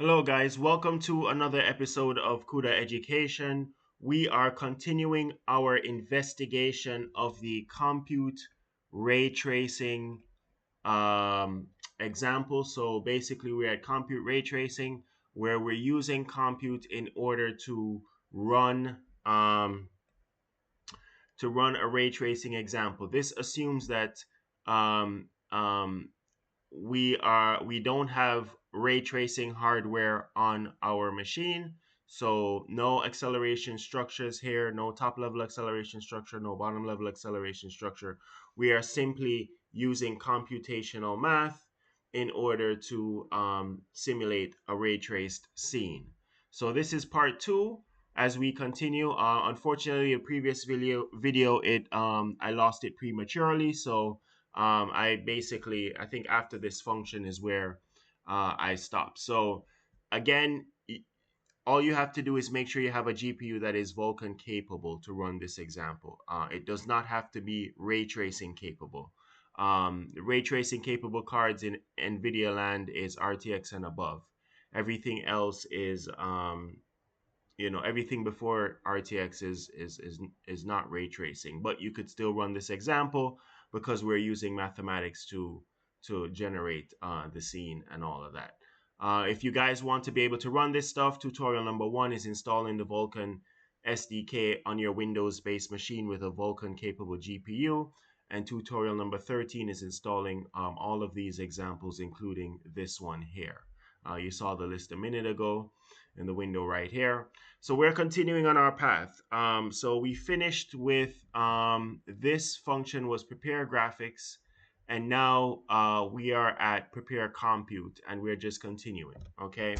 Hello, guys. Welcome to another episode of Cuda Education. We are continuing our investigation of the compute ray tracing example. So basically, we're at compute ray tracing, where we're using compute in order to run a ray tracing example. This assumes that um, um, we don't have ray tracing hardware on our machine, so no acceleration structures here, no top level acceleration structure, no bottom level acceleration structure. We are simply using computational math in order to simulate a ray traced scene. So this is part two. As we continue, unfortunately, the previous video it I lost it prematurely, so I think after this function is where I stop. So again, all you have to do is make sure you have a GPU that is Vulkan capable to run this example. It does not have to be ray tracing capable. Ray tracing capable cards in NVIDIA land is RTX and above. Everything else is everything before RTX is not ray tracing, but you could still run this example because we're using mathematics to generate the scene and all of that. If you guys want to be able to run this stuff, tutorial number one is installing the Vulkan SDK on your Windows-based machine with a Vulkan-capable GPU. And tutorial number 13 is installing all of these examples, including this one here. You saw the list a minute ago in the window right here. So we're continuing on our path. So we finished with this function was prepare graphics, and now we are at prepare compute, and we're just continuing, okay,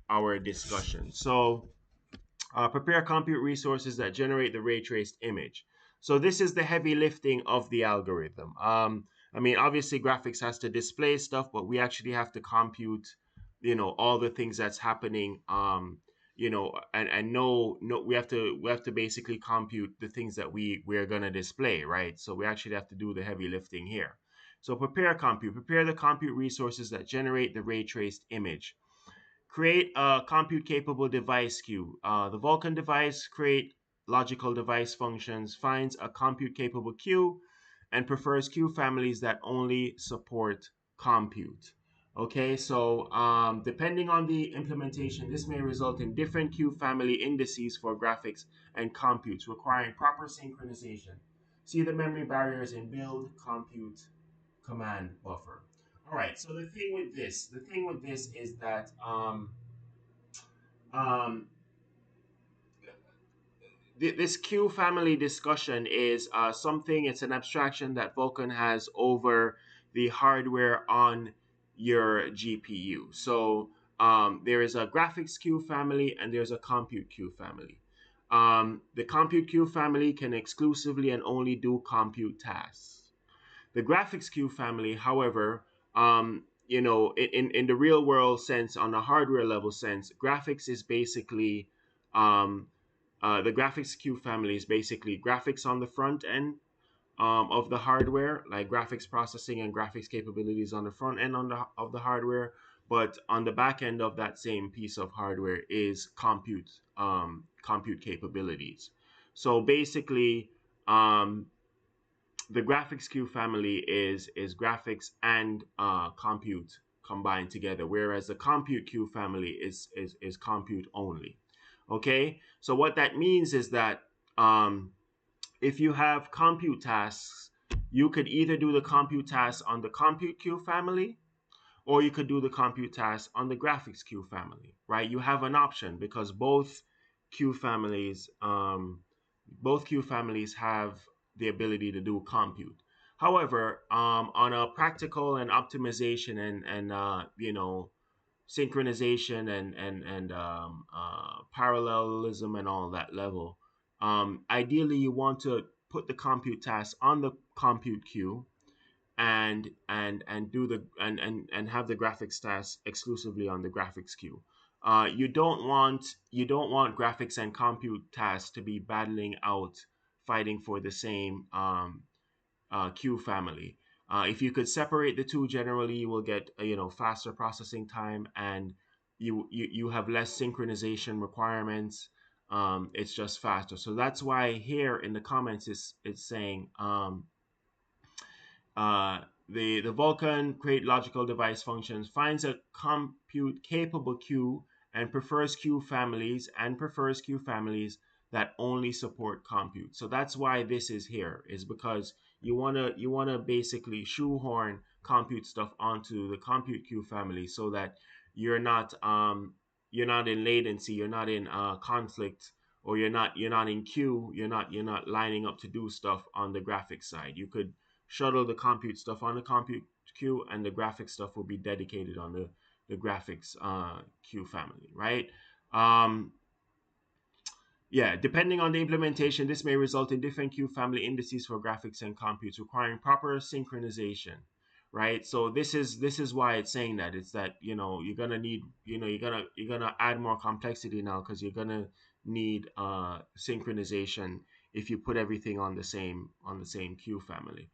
our discussion. So prepare compute resources that generate the ray traced image. So this is the heavy lifting of the algorithm. I mean, obviously graphics has to display stuff, but we actually have to compute, all the things that's happening. And no, we have to basically compute the things that we're gonna display, right? So we actually have to do the heavy lifting here. So prepare the compute resources that generate the ray traced image. Create a compute capable device queue. The Vulkan device create logical device functions, finds a compute capable queue, and prefers queue families that only support compute. Okay, so depending on the implementation, this may result in different queue family indices for graphics and computes, requiring proper synchronization. See the memory barriers in build, compute, command buffer. All right, so the thing with this is that um, this Q family discussion is something, it's an abstraction that Vulkan has over the hardware on your GPU. So there is a graphics Q family and there's a compute Q family. The compute Q family can exclusively and only do compute tasks. The graphics Q family, however, in the real world sense, on a hardware level sense, graphics is basically the graphics Q family is basically graphics on the front end of the hardware, like graphics processing and graphics capabilities on the front end of the hardware. But on the back end of that same piece of hardware is compute capabilities. So basically, the graphics Q family is graphics and compute combined together, whereas the compute Q family is compute only. Okay, so what that means is that if you have compute tasks, you could either do the compute tasks on the compute queue family, or you could do the compute tasks on the graphics queue family, right? You have an option because queue families, both queue families have the ability to do compute. However, on a practical and optimization and synchronization and parallelism and all that level. Ideally, you want to put the compute task on the compute queue and do and have the graphics task exclusively on the graphics queue. You don't want graphics and compute tasks to be battling out, fighting for the same queue family. If you could separate the two, generally you will get faster processing time and you have less synchronization requirements. It's just faster. So that's why here in the comments it's saying uh, the Vulkan create logical device functions finds a compute capable queue and prefers queue families that only support compute. So that's why this is here, is because you wanna basically shoehorn compute stuff onto the compute queue family so that you're not you're not in latency, you're not in conflict, or you're not in queue, you're not lining up to do stuff on the graphics side. You could shuttle the compute stuff on the compute queue, and the graphics stuff will be dedicated on the graphics queue family, right? Um, yeah, depending on the implementation, this may result in different queue family indices for graphics and compute, requiring proper synchronization, right? So this is why it's saying that it's that you're gonna need you're gonna add more complexity now because you're gonna need synchronization if you put everything on the same queue family.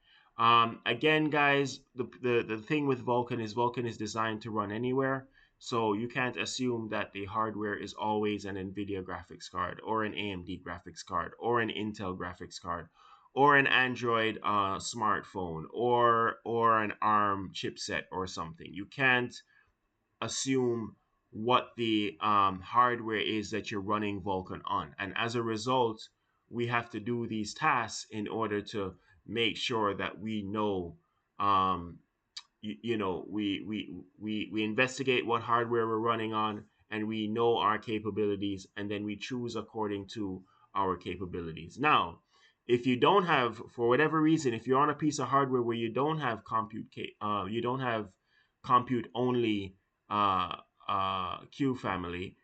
Again, guys, the thing with Vulkan is designed to run anywhere. So you can't assume that the hardware is always an NVIDIA graphics card or an AMD graphics card or an Intel graphics card or an Android smartphone or an ARM chipset or something. You can't assume what the hardware is that you're running Vulkan on. And as a result, we have to do these tasks in order to make sure that we know um, we investigate what hardware we're running on, and we know our capabilities, and then we choose according to our capabilities. Now, if you don't have, for whatever reason, if you're on a piece of hardware where you don't have compute only uh, queue family,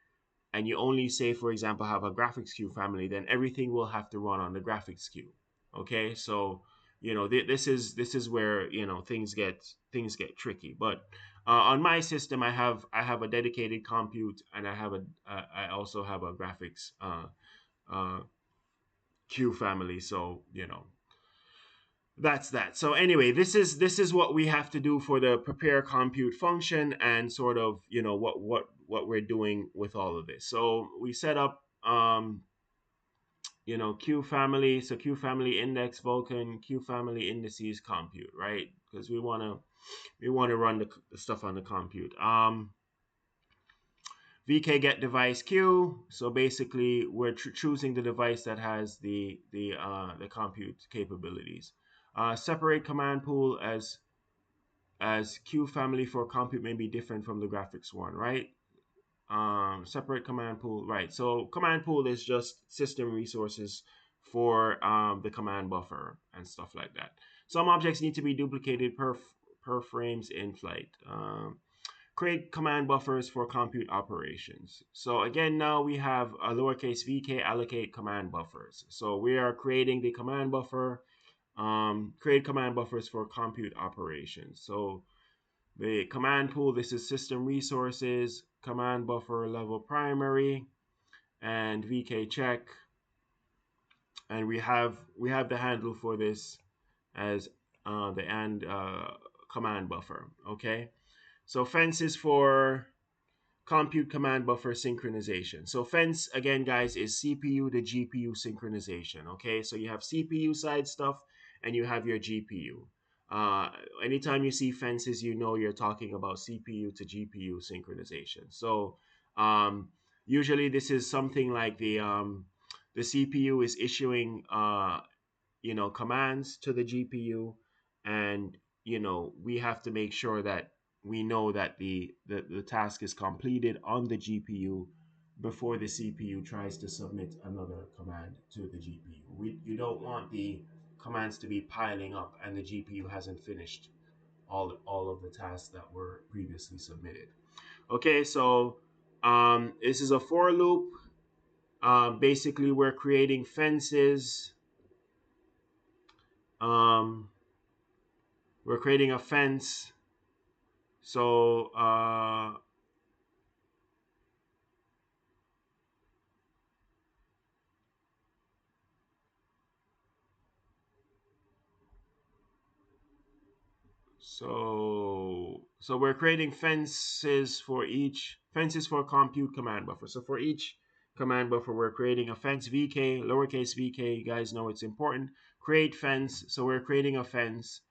and you only say, for example, have a graphics queue family, then everything will have to run on the graphics queue. Okay, so this is where things get tricky. But on my system, I have a dedicated compute, and I also have a graphics uh, queue family. So that's that. So anyway, this is what we have to do for the prepare compute function, and sort of what we're doing with all of this. So we set up Q family. So Q family index Vulkan, Q family indices compute, right? Because we want to run the stuff on the compute. VK get device Q. So basically, we're choosing the device that has the compute capabilities. Separate command pool as Q family for compute may be different from the graphics one, right? Separate command pool, right? So command pool is just system resources for the command buffer and stuff like that. Some objects need to be duplicated per frames in flight. Create command buffers for compute operations. So again, now we have a lowercase vk allocate command buffers. So we are creating the command buffer, create command buffers for compute operations. So the command pool, this is system resources, command buffer level primary, and vk check. And we have the handle for this as the and command buffer. Okay, so fence is for compute command buffer synchronization. So fence, again, guys, is CPU to GPU synchronization. Okay, so you have CPU side stuff and you have your GPU. Uh, Anytime you see fences, you're talking about CPU to GPU synchronization. So usually this is something like the CPU is issuing commands to the GPU, and we have to make sure that we know that the task is completed on the GPU before the CPU tries to submit another command to the GPU. You don't want the commands to be piling up and the GPU hasn't finished all of the tasks that were previously submitted. Okay, so this is a for loop. Basically, we're creating fences. Um, we're creating a fence. So so So we're creating fences for compute command buffer. So for each command buffer, we're creating a fence vk, lowercase vk. You guys know it's important. Create fence. So we're creating a fence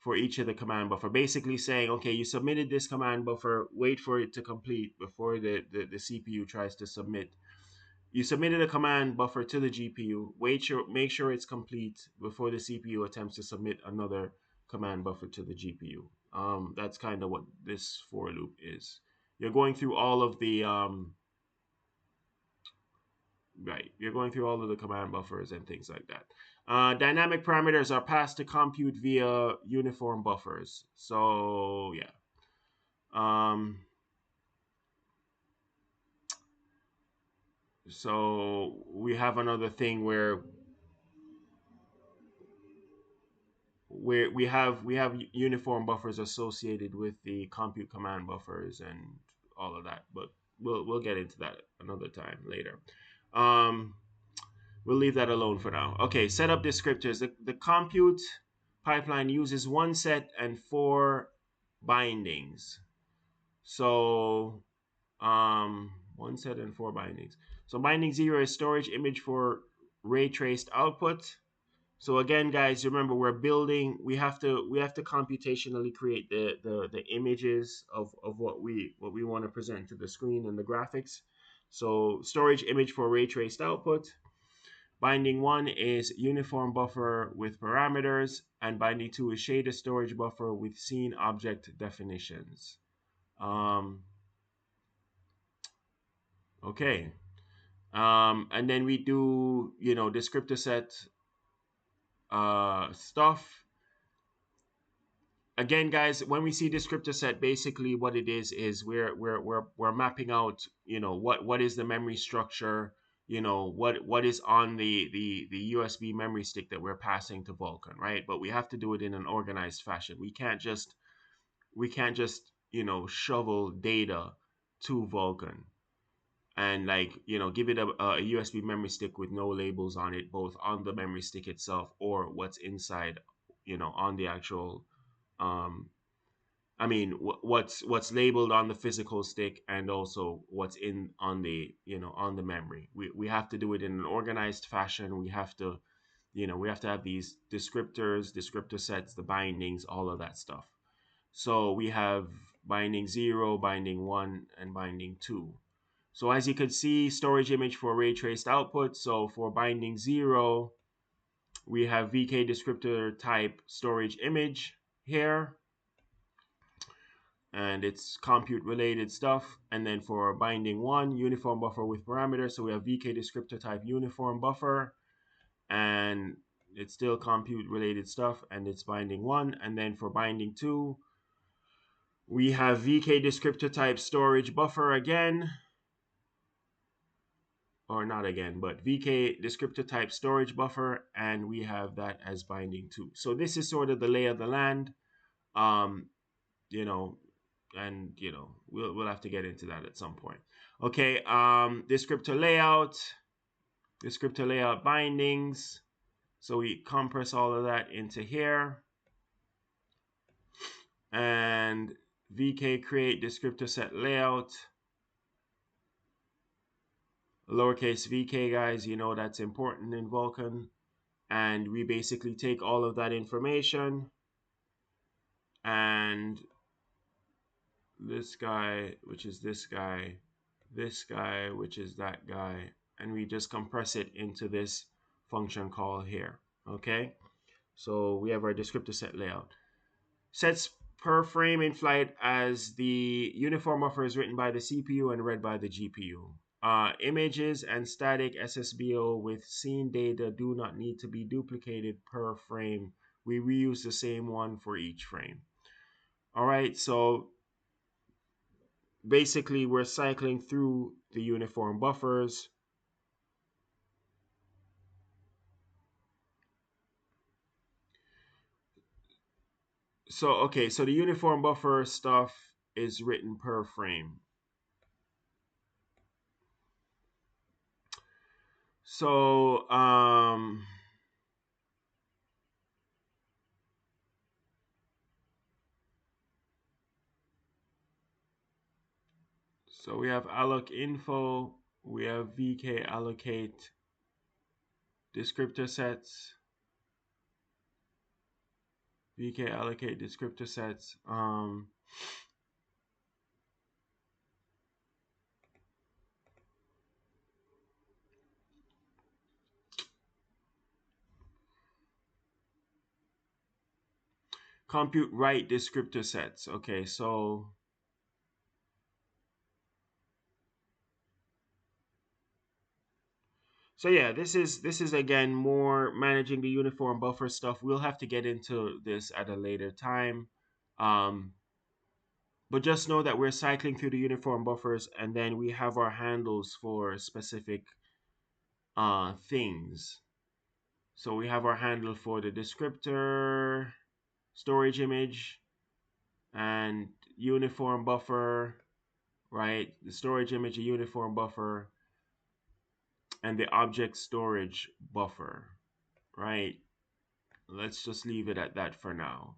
for each of the command buffer, basically saying, okay, you submitted this command buffer, wait for it to complete before the CPU tries to submit. You submitted a command buffer to the GPU, make sure it's complete before the CPU attempts to submit another command buffer to the GPU. That's kind of what this for loop is. You're going through all of the right. You're going through all of the command buffers and things like that. Dynamic parameters are passed to compute via uniform buffers. So yeah. Um, so we have another thing where we have uniform buffers associated with the compute command buffers and all of that, but we'll get into that another time later. Um, we'll leave that alone for now. Okay, setup descriptors. The compute pipeline uses one set and four bindings. So one set and four bindings. So binding 0 is storage image for ray traced output. So again, guys, remember we have to computationally create the images of what we want to present to the screen and the graphics. So storage image for ray traced output. Binding 1 is uniform buffer with parameters, and binding 2 is shader storage buffer with scene object definitions. Um, okay. And then we do, descriptor set stuff. Again, guys, when we see descriptor set, basically what it is we're mapping out, what is the memory structure, what is on the USB memory stick that we're passing to Vulkan, right? But we have to do it in an organized fashion. We can't just shovel data to Vulkan and give it a USB memory stick with no labels on it, both on the memory stick itself or what's inside, on the actual um, what's labeled on the physical stick and also what's in on the memory. We have to do it in an organized fashion. We have to have these descriptors, descriptor sets, the bindings, all of that stuff. So we have binding 0, binding 1, and binding 2. So as you can see, storage image for ray traced output. So for binding 0, we have VK descriptor type storage image here, and it's compute related stuff. And then for binding 1, uniform buffer with parameters. So we have VK descriptor type uniform buffer, and it's still compute related stuff, and it's binding 1. And then for binding 2, we have VK descriptor type storage buffer again, or not again, but VK descriptor type storage buffer, and we have that as binding 2. So this is sort of the lay of the land. Um, you know, and we'll have to get into that at some point. Okay, descriptor layout bindings. So we compress all of that into here, and VK create descriptor set layout, lowercase vk, guys, that's important in Vulkan. And we basically take all of that information, and this guy, which is this guy, which is that guy, and we just compress it into this function call here. Okay, so we have our descriptor set layout. Sets per frame in flight as the uniform buffer is written by the CPU and read by the GPU. Images and static SSBO with scene data do not need to be duplicated per frame. We reuse the same one for each frame. All right, so basically we're cycling through the uniform buffers. So, okay, so the uniform buffer stuff is written per frame. So, So we have alloc info, we have vk allocate descriptor sets, vk allocate descriptor sets. Compute write descriptor sets. Okay, so yeah, this is again more managing the uniform buffer stuff. We'll have to get into this at a later time. Um, but just know that we're cycling through the uniform buffers, and then we have our handles for specific things. So we have our handle for the descriptor, storage image, and uniform buffer, right? The storage image, a uniform buffer, and the object storage buffer, right? Let's just leave it at that for now.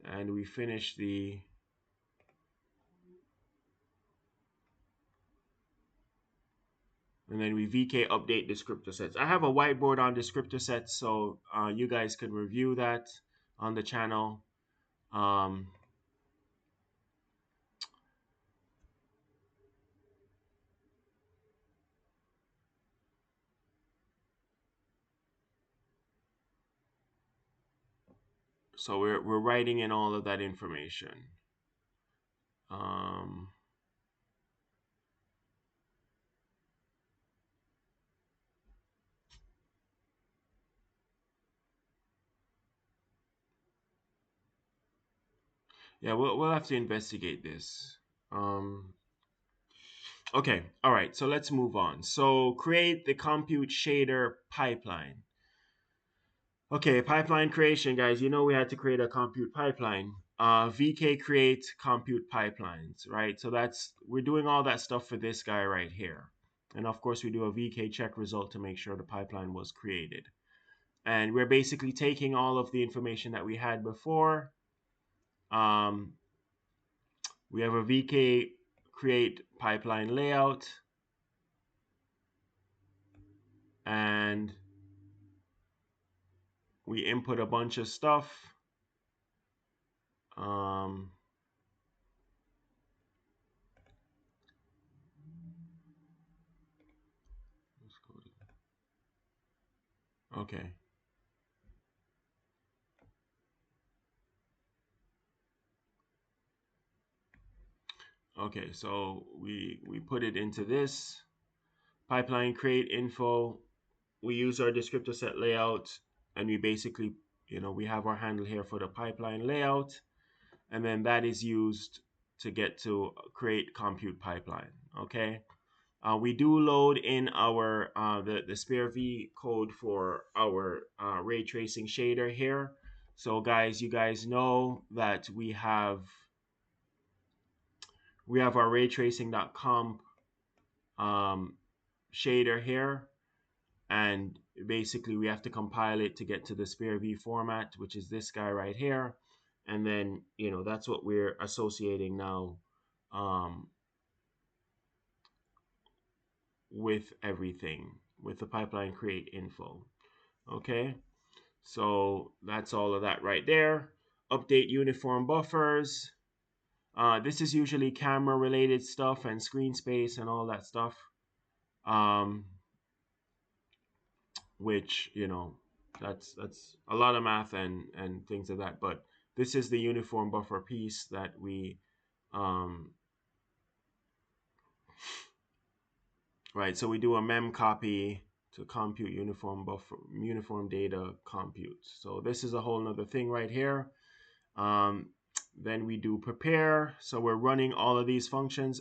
And we finish and then we VK update descriptor sets. I have a whiteboard on descriptor sets, so you guys can review that on the channel. Um, so we're writing in all of that information. Um, yeah, we'll have to investigate this. Um, okay, all right. So let's move on. So create the compute shader pipeline. Okay, pipeline creation, guys. You know we had to create a compute pipeline. VK create compute pipelines, right? So we're doing all that stuff for this guy right here. And of course, we do a VK check result to make sure the pipeline was created. And we're basically taking all of the information that we had before. Um, we have a VK create pipeline layout. And we input a bunch of stuff. Um, okay. Okay, so we put it into this pipeline create info. We use our descriptor set layout, and we basically, we have our handle here for the pipeline layout, and then that is used to get to create compute pipeline. Okay, we do load in our the spare V code for our ray tracing shader here. So guys, you guys know that we have our raytracing.com shader here, and basically we have to compile it to get to the spare V format, which is this guy right here. And then that's what we're associating now um, with everything, with the pipeline create info. Okay, so that's all of that right there. Update uniform buffers. This is usually camera related stuff and screen space and all that stuff. Um, which that's a lot of math and things of that. But this is the uniform buffer piece that we um, right. So we do a mem copy to compute uniform buffer, uniform data compute. So this is a whole nother thing right here. Um, then we do prepare. So we're running all of these functions.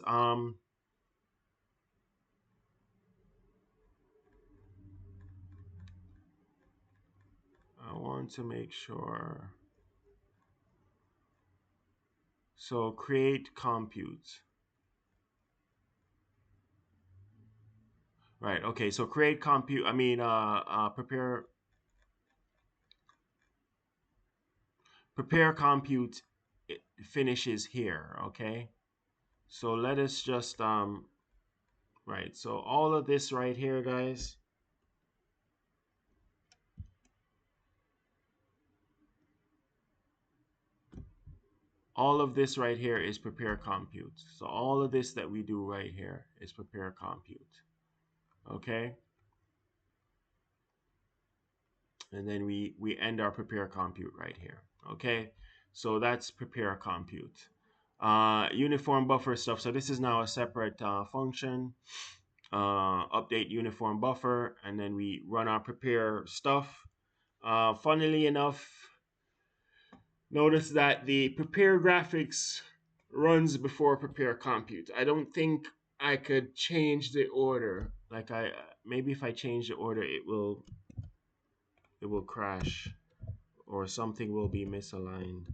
I want to make sure. So create compute. Right. Okay. So create compute. I mean, prepare compute finishes here. Okay. So let us just right. So all of this right here, guys. All of this right here is prepare compute. So all of this that we do right here is prepare compute. Okay? And then we end our prepare compute right here. Okay? So that's prepare compute. Uniform buffer stuff. So this is now a separate function. Update uniform buffer, and then we run our prepare stuff. Funnily enough, notice that the prepare graphics runs before prepare compute. I don't think I could change the order. Like I maybe if I change the order, it will crash or something will be misaligned.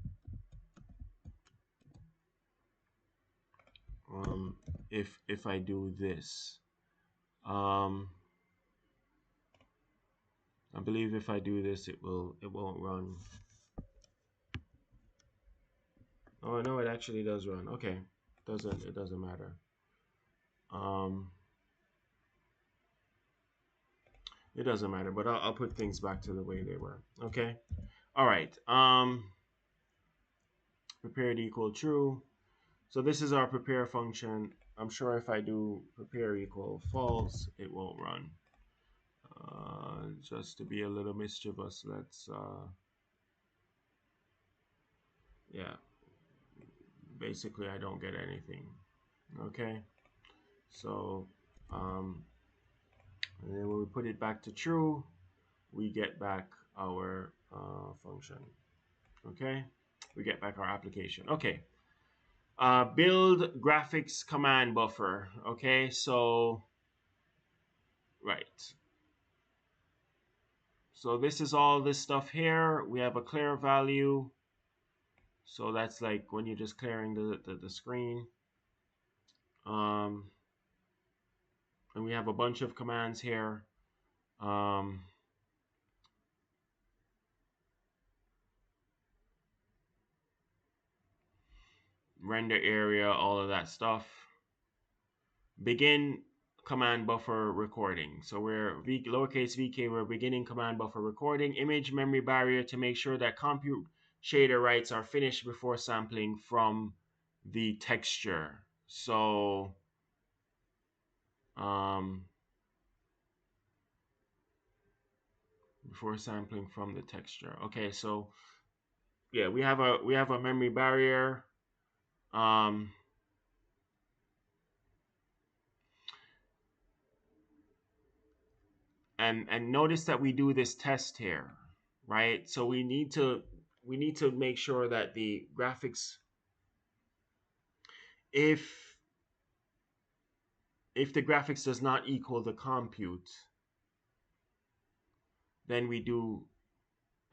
Um, if I do this, um, I believe if I do this, it won't run. Oh no, it actually does run. Okay, it doesn't matter. Um, it doesn't matter, but I'll put things back to the way they were. Okay. All right. Prepared equal true. So this is our prepare function. I'm sure if I do prepare equal false, it won't run. Just to be a little mischievous, let's yeah. Basically, I don't get anything. Okay. So um, and then when we put it back to true, we get back our function. Okay. We get back our application. Okay. Build graphics command buffer. Okay, so right. So this is all this stuff here. We have a clear value. So that's like when you're just clearing the screen. Um, and we have a bunch of commands here. Um, render area, all of that stuff. Begin command buffer recording. So we're lowercase vk, we're beginning command buffer recording. Image memory barrier to make sure that compute shader writes are finished before sampling from the texture. So um, before sampling from the texture. Okay, so yeah, we have a memory barrier. Um, and notice that we do this test here, right? So we need to make sure that the graphics, if the graphics does not equal the compute, then we do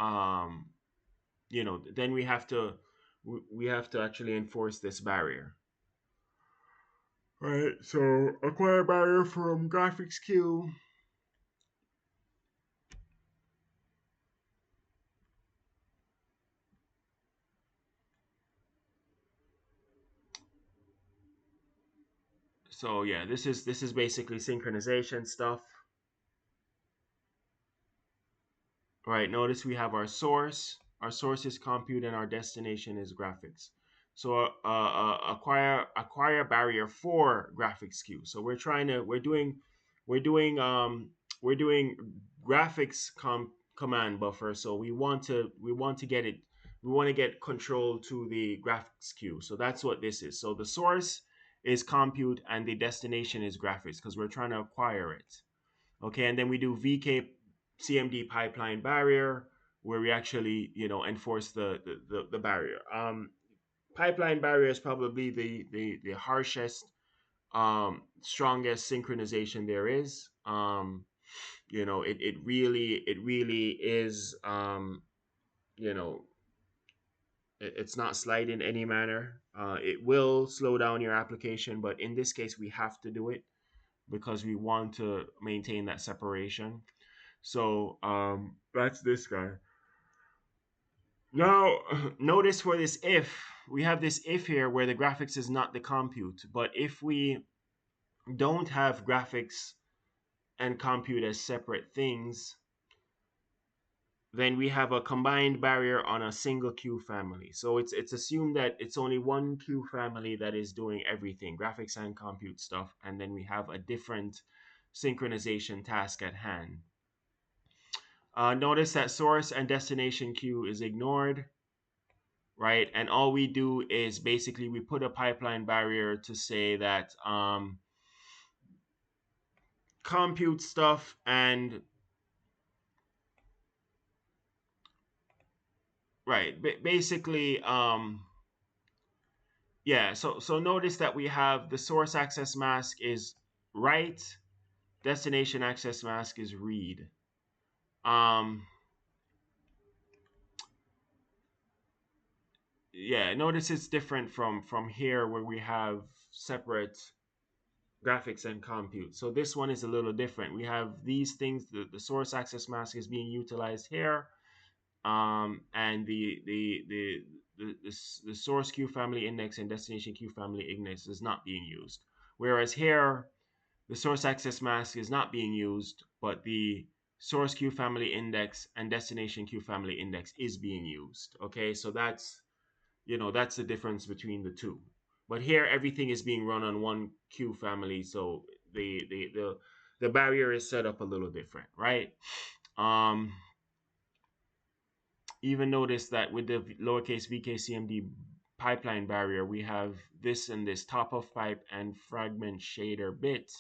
um then we have to actually enforce this barrier. Right, so acquire barrier from graphics queue. So yeah, this is basically synchronization stuff. Right, notice we have our source. Our source is compute and our destination is graphics. So acquire barrier for graphics queue. So we're doing we're doing graphics command buffer. So we want to get it we want to get control to the graphics queue. So that's what this is. So the source is compute and the destination is graphics because we're trying to acquire it. Okay, and then we do VK CMD pipeline barrier where we actually enforce the barrier. Pipeline barrier is probably the harshest, strongest synchronization there is. It really is. You know, it's not slight in any manner. It will slow down your application, but in this case, we have to do it because we want to maintain that separation. So that's this guy. Now, notice for this if, we have this if here where the graphics is not the compute. But if we don't have graphics and compute as separate things, then we have a combined barrier on a single queue family. So it's assumed that it's only one queue family that is doing everything, graphics and compute stuff, and then we have a different synchronization task at hand. Notice that source and destination queue is ignored, right? And all we do is basically we put a pipeline barrier to say that compute stuff and right, basically yeah. So notice that we have the source access mask is write, destination access mask is read. Um, yeah, notice it's different from here where we have separate graphics and compute. So this one is a little different. We have these things. The source access mask is being utilized here, and the source queue family index and destination queue family index is not being used. Whereas here, the source access mask is not being used, but the source queue family index and destination queue family index is being used. Okay, so that's the difference between the two. But here, everything is being run on one queue family, so the barrier is set up a little different, right? Um, Even notice that with the lowercase vkcmd pipeline barrier, we have this and this top of pipe and fragment shader bit,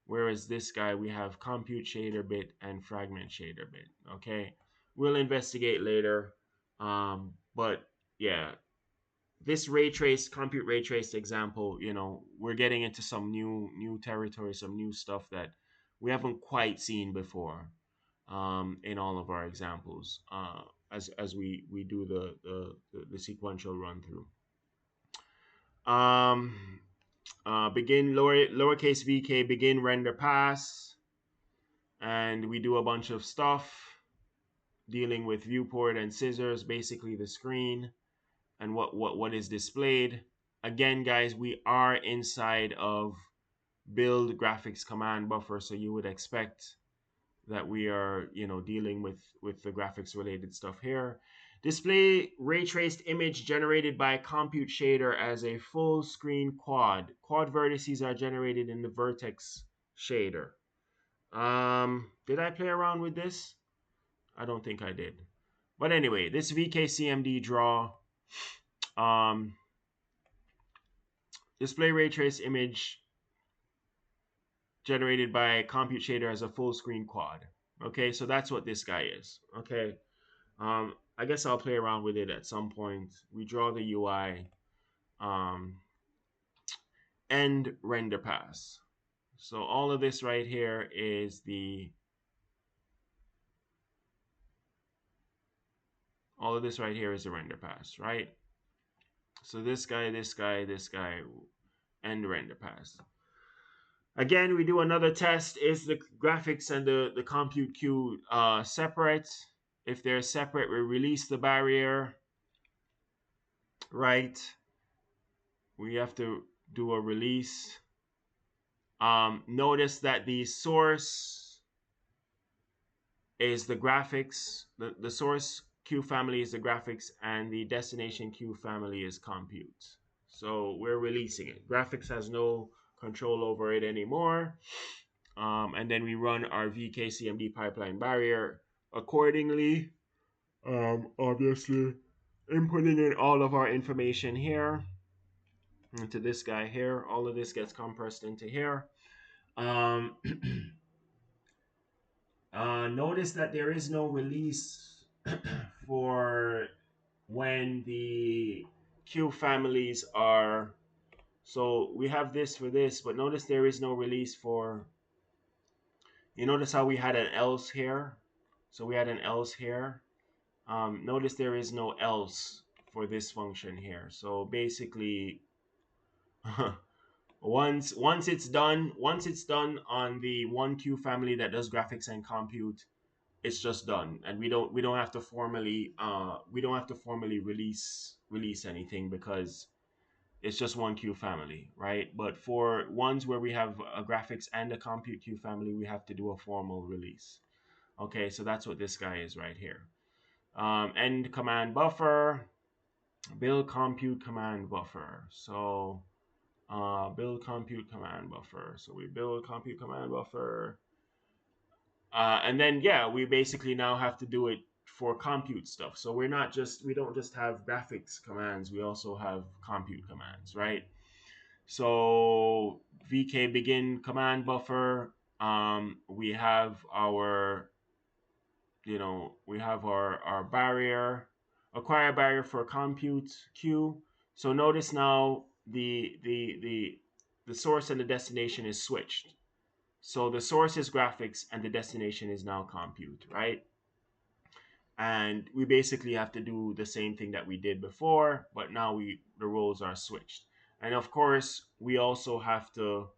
whereas this guy we have compute shader bit and fragment shader bit. Okay, we'll investigate later, but yeah, this ray trace compute ray trace example, we're getting into some new territory, some new stuff that we haven't quite seen before, in all of our examples, as we do the sequential run through. Um, Begin lowercase vk begin render pass, and we do a bunch of stuff dealing with viewport and scissors, basically the screen and what is displayed. Again, guys, we are inside of build graphics command buffer, so you would expect that we are dealing with the graphics related stuff here. Display ray traced image generated by compute shader as a full screen quad vertices are generated in the vertex shader. Did I play around with this? I don't think I did, but anyway, this vkcmd draw, um display ray trace image generated by compute shader as a full screen quad. Okay, so that's what this guy is. Okay, I guess I'll play around with it at some point. We draw the UI, end render pass. So all of this right here is all of this right here is the render pass, right? So this guy, this guy, this guy, end render pass. Again, we do another test. Is the graphics and the compute queue separate? If they're separate, we release the barrier, right? We have to do a release. Notice that the source is the graphics. The source queue family is the graphics, and the destination queue family is compute. So we're releasing it. Graphics has no control over it anymore. And then we run our VKCMD pipeline barrier accordingly. Obviously, inputting in all of our information here into this guy here. All of this gets compressed into here. Um, Notice that there is no release for when the queue families are. So we have this for this, but notice there is no release for. You notice how we had an else here? So we had an else here. Notice there is no else for this function here. So basically, once it's done on the one queue family that does graphics and compute, it's just done, and we don't have to formally release anything because it's just one queue family, right? But for ones where we have a graphics and a compute queue family, we have to do a formal release. Okay, so that's what this guy is right here. End command buffer, build compute command buffer. So build compute command buffer. So we build compute command buffer. And then yeah, we basically now have to do it for compute stuff. So we don't just have graphics commands, we also have compute commands, right? So vk begin command buffer, we have our, we have our barrier, acquire barrier for compute queue. So notice now the source and the destination is switched. So the source is graphics and the destination is now compute, right? And we basically have to do the same thing that we did before, but now the roles are switched. And of course, we also have the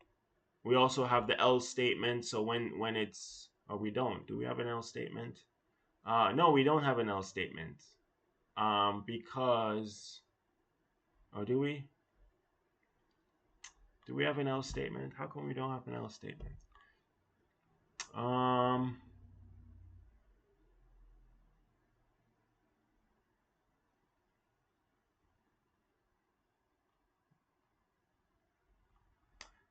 else statement. So when it's, or we don't, do we have an else statement? No, we don't have an else statement. Because, or do we? Do we have an else statement? How come we don't have an else statement? Um,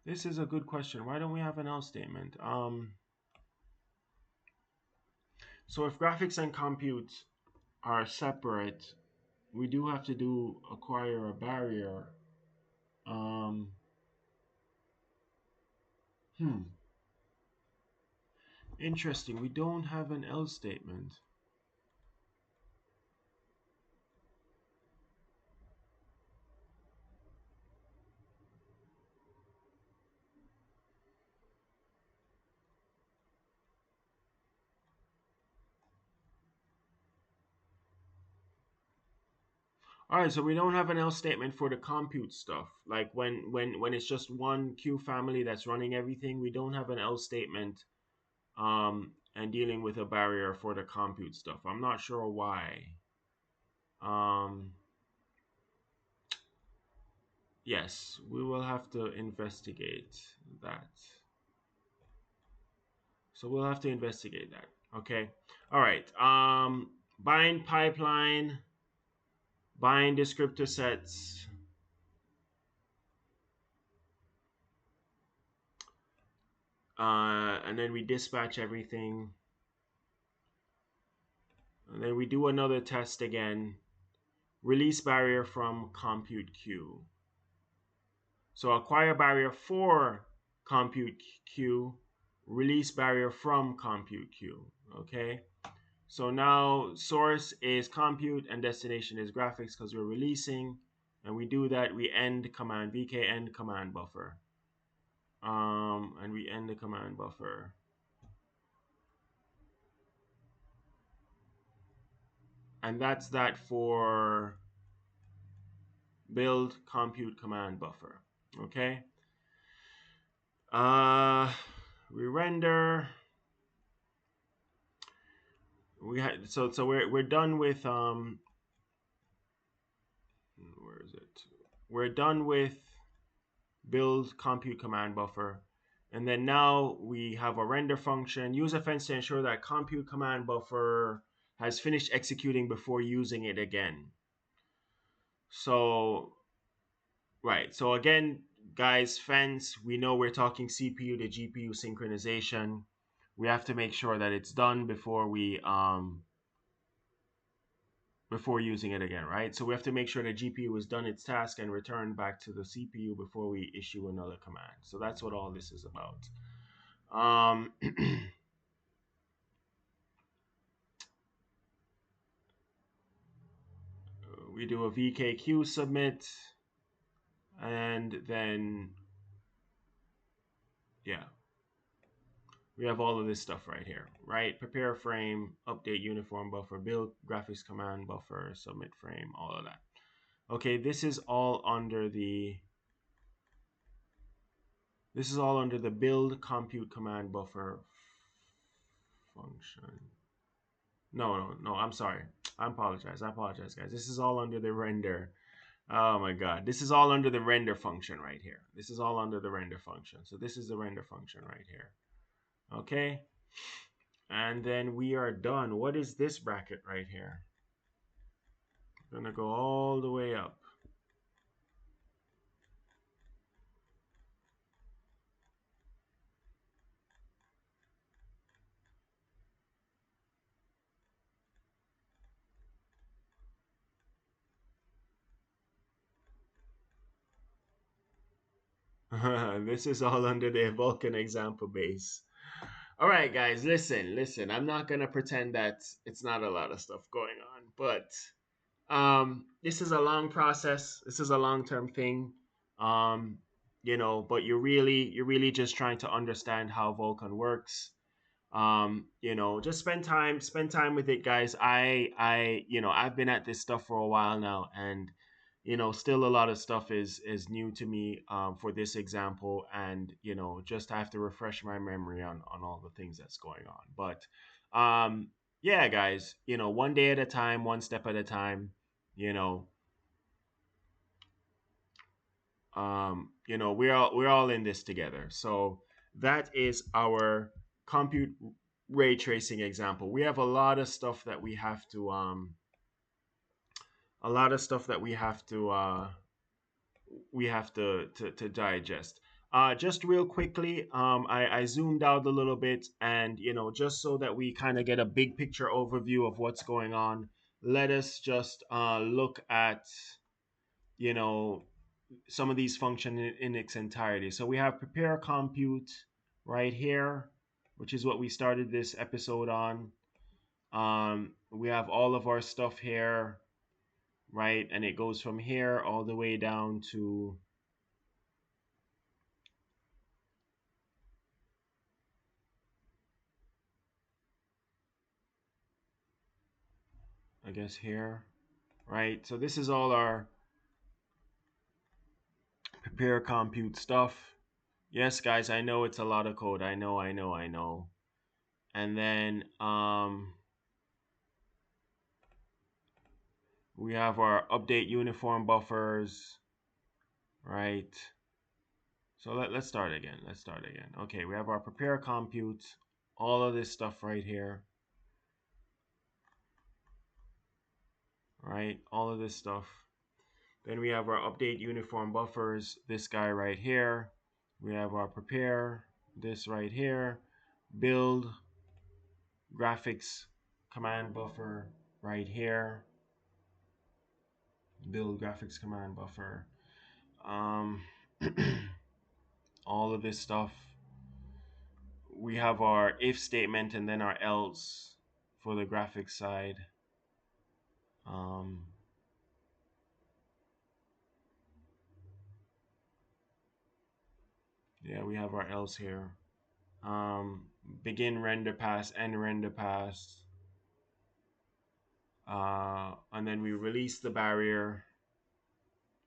this is a good question. Why don't we have an else statement? So if graphics and compute are separate, we do have to do acquire a barrier. Um, hmm, Interesting. We don't have an else statement. All right, so we don't have an else statement for the compute stuff. Like when it's just one queue family that's running everything, we don't have an else statement and dealing with a barrier for the compute stuff. I'm not sure why. Um, yes, we will have to investigate that. So we'll have to investigate that. Okay. All right. Bind pipeline, bind descriptor sets. And then we dispatch everything. And then we do another test again. Release barrier from compute queue. So acquire barrier for compute queue, release barrier from compute queue. Okay. So now source is compute and destination is graphics because we're releasing. And we do that, we end command, vk end command buffer. And we end the command buffer. And that's that for build compute command buffer. Okay. We render. We had so we're done with where is it? We're done with build compute command buffer. And then now we have a render function. Use a fence to ensure that compute command buffer has finished executing before using it again. So, right. So again, guys, fence, we know we're talking CPU to GPU synchronization. We have to make sure that it's done before using it again, right? So we have to make sure the GPU has done its task and returned back to the CPU before we issue another command. So that's what all this is about. We do a VKQ submit, and then, yeah, we have all of this stuff right here, right? Prepare frame, update uniform buffer, build graphics command buffer, submit frame, all of that. Okay, this is all under the build compute command buffer function. No. I'm sorry. I apologize. I apologize, guys. This is all under the render. Oh my God. This is all under the render function right here. This is all under the render function. So this is the render function right here. Okay. And then we are done. What is this bracket right here? I'm gonna go all the way up. This is all under the Vulkan example base. All right, guys, listen. I'm not gonna pretend that it's not a lot of stuff going on, but this is a long process. This is a long-term thing. Um, but you're really just trying to understand how Vulkan works. Just spend time with it, guys. I've been at this stuff for a while now, and still a lot of stuff is new to me for this example, and just have to refresh my memory on all the things that's going on. But yeah, guys, one day at a time, one step at a time. you know we're all in this together. So that is our compute ray tracing example. We have a lot of stuff that we have to digest. Just real quickly, I zoomed out a little bit, and just so that we kind of get a big picture overview of what's going on, let us just look at you know some of these function in its entirety. So we have prepare compute right here, which is what we started this episode on. We have all of our stuff here, right? And it goes from here all the way down to, I guess, here, right? So this is all our prepare compute stuff. Yes, guys, I know it's a lot of code. I know. And then we have our update uniform buffers, right? So let's start again. Let's start again. Okay, we have our prepare compute, all of this stuff right here, right? All of this stuff. Then we have our update uniform buffers, this guy right here. We have our prepare, this right here. Build graphics command buffer right here. Build graphics command buffer. Um, all of this stuff. We have our if statement and then our else for the graphics side. Um, yeah, we have our else here. Begin render pass, end render pass. And then we release the barrier,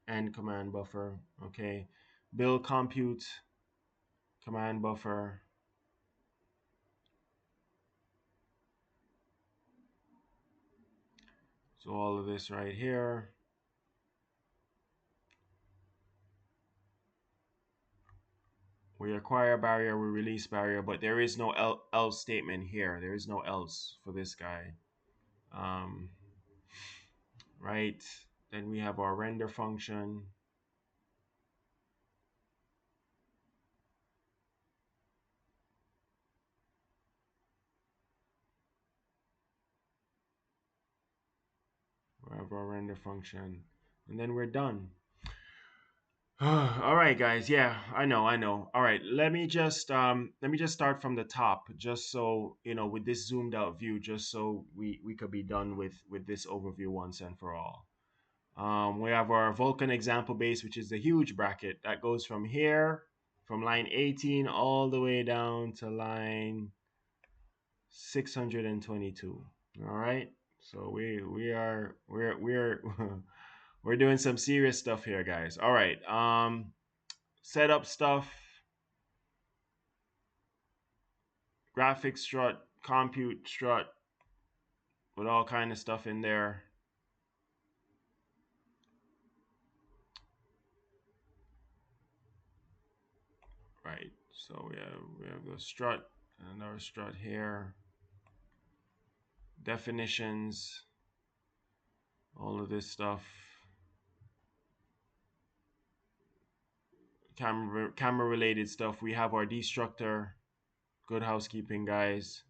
end command buffer. Okay. Build compute command buffer. So all of this right here. We acquire barrier, we release barrier, but there is no else statement here. There is no else for this guy. Um, right. Then we have our render function. We have our render function. And then we're done. All right, guys. Yeah, I know. All right, let me just start from the top, just so with this zoomed out view, just so we could be done with this overview once and for all. We have our Vulkan example base, which is the huge bracket that goes from here, from line 18 all the way down to line 622. All right, so we're we're doing some serious stuff here, guys. All right. Setup stuff, graphics strut, compute strut, with all kind of stuff in there. Right. So we have the strut, another strut here, definitions, all of this stuff, camera related stuff. We have our destructor, good housekeeping, guys.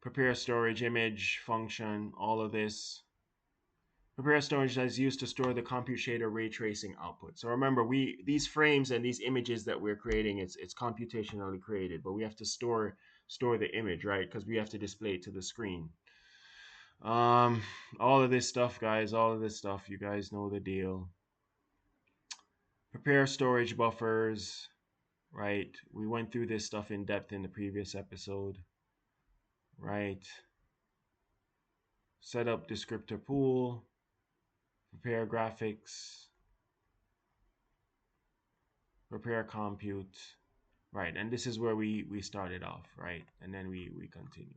Prepare storage image function, all of this. Prepare storage that is used to store the compute shader ray tracing output. So remember, we these frames and these images that we're creating, it's computationally created, but we have to store the image, right? Because we have to display it to the screen. Um, all of this stuff, guys, all of this stuff, you guys know the deal. Prepare storage buffers, right? We went through this stuff in depth in the previous episode, right? Set up descriptor pool, prepare graphics, prepare compute, right? And this is where we started off, right? And then we continue.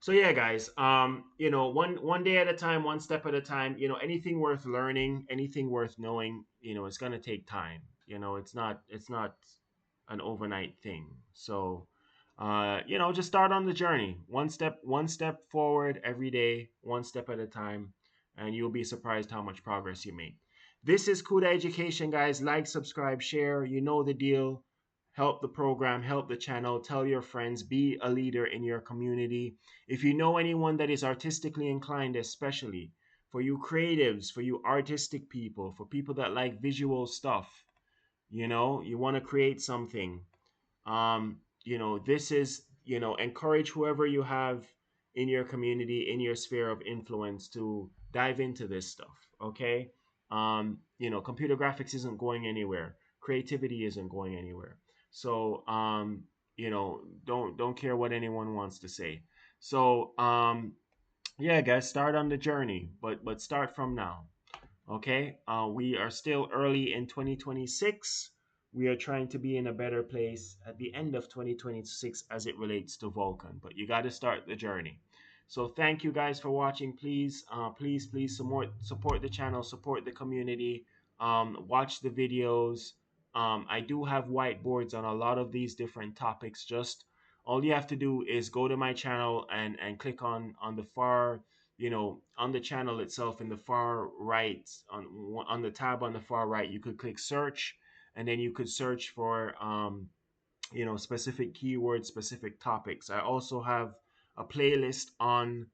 So yeah, guys, one day at a time, one step at a time. Anything worth learning, anything worth knowing, it's gonna take time. It's not an overnight thing. So, just start on the journey, one step forward every day, one step at a time, and you'll be surprised how much progress you make. This is Cuda Education, guys. Like, subscribe, share. You know the deal. Help the program, help the channel, tell your friends, be a leader in your community. If you know anyone that is artistically inclined, especially for you creatives, for you artistic people, for people that like visual stuff, you want to create something, this is, encourage whoever you have in your community, in your sphere of influence, to dive into this stuff. Okay. Computer graphics isn't going anywhere. Creativity isn't going anywhere. So, don't care what anyone wants to say. So, yeah, guys, start on the journey, but start from now. Okay, we are still early in 2026. We are trying to be in a better place at the end of 2026 as it relates to Vulkan, but you got to start the journey. So thank you guys for watching. Please, please support the channel, support the community. Watch the videos. I do have whiteboards on a lot of these different topics. Just all you have to do is go to my channel and click on the far, on the channel itself, in the far right, on the tab on the far right, you could click search, and then you could search for specific keywords, specific topics. I also have a playlist on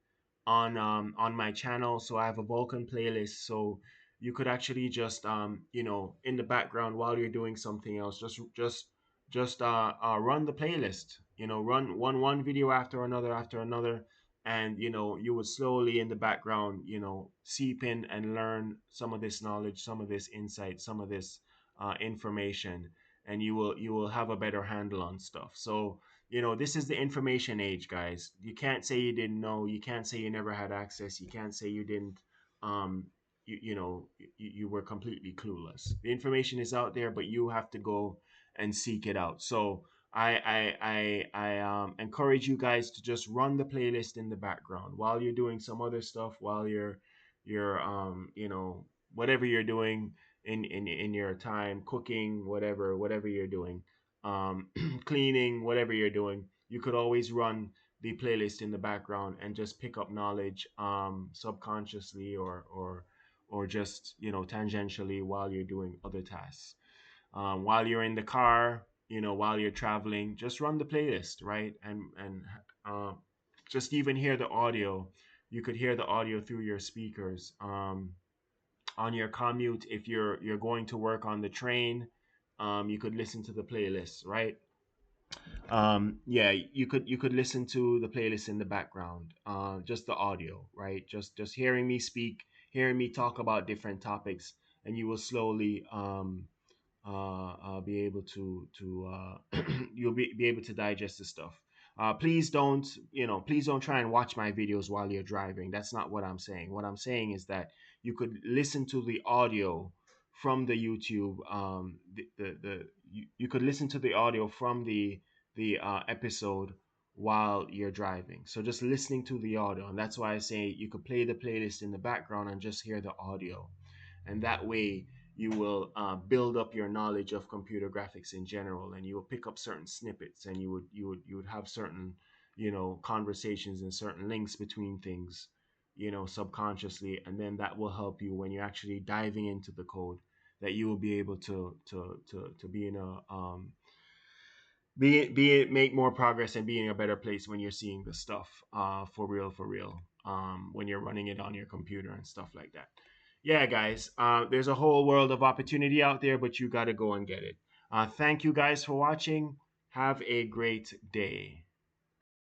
my channel. So I have a Vulkan playlist. So you could actually just in the background while you're doing something else, just run the playlist. Run one video after another, and you would slowly in the background seep in and learn some of this knowledge, some of this insight, some of this information, and you will have a better handle on stuff. So this is the information age, guys. You can't say you didn't know. You can't say you never had access. You can't say you didn't um you were completely clueless. The information is out there, but you have to go and seek it out. So I encourage you guys to just run the playlist in the background while you're doing some other stuff, while you're whatever you're doing in your time, cooking, whatever you're doing, um, cleaning, whatever you're doing. You could always run the playlist in the background and just pick up knowledge, subconsciously, or just tangentially while you're doing other tasks. While you're in the car, while you're traveling, just run the playlist, right? And uh, just even hear the audio. You could hear the audio through your speakers. On your commute, if you're going to work on the train, you could listen to the playlist, right? Yeah, you could listen to the playlist in the background, just the audio, right? Just hearing me speak, hearing me talk about different topics, and you will slowly be able to you'll be able to digest the stuff. Please don't try and watch my videos while you're driving. That's not what I'm saying. What I'm saying is that you could listen to the audio from the YouTube. You could listen to the audio from the episode while you're driving. So just listening to the audio. And that's why I say you could play the playlist in the background and just hear the audio. And that way you will build up your knowledge of computer graphics in general, and you will pick up certain snippets, and you would have certain, conversations and certain links between things, subconsciously, and then that will help you when you're actually diving into the code, that you will be able to be in a make more progress and be in a better place when you're seeing the stuff for real when you're running it on your computer and stuff like that. Yeah, guys, there's a whole world of opportunity out there, but you got to go and get it. Thank you guys for watching. Have a great day.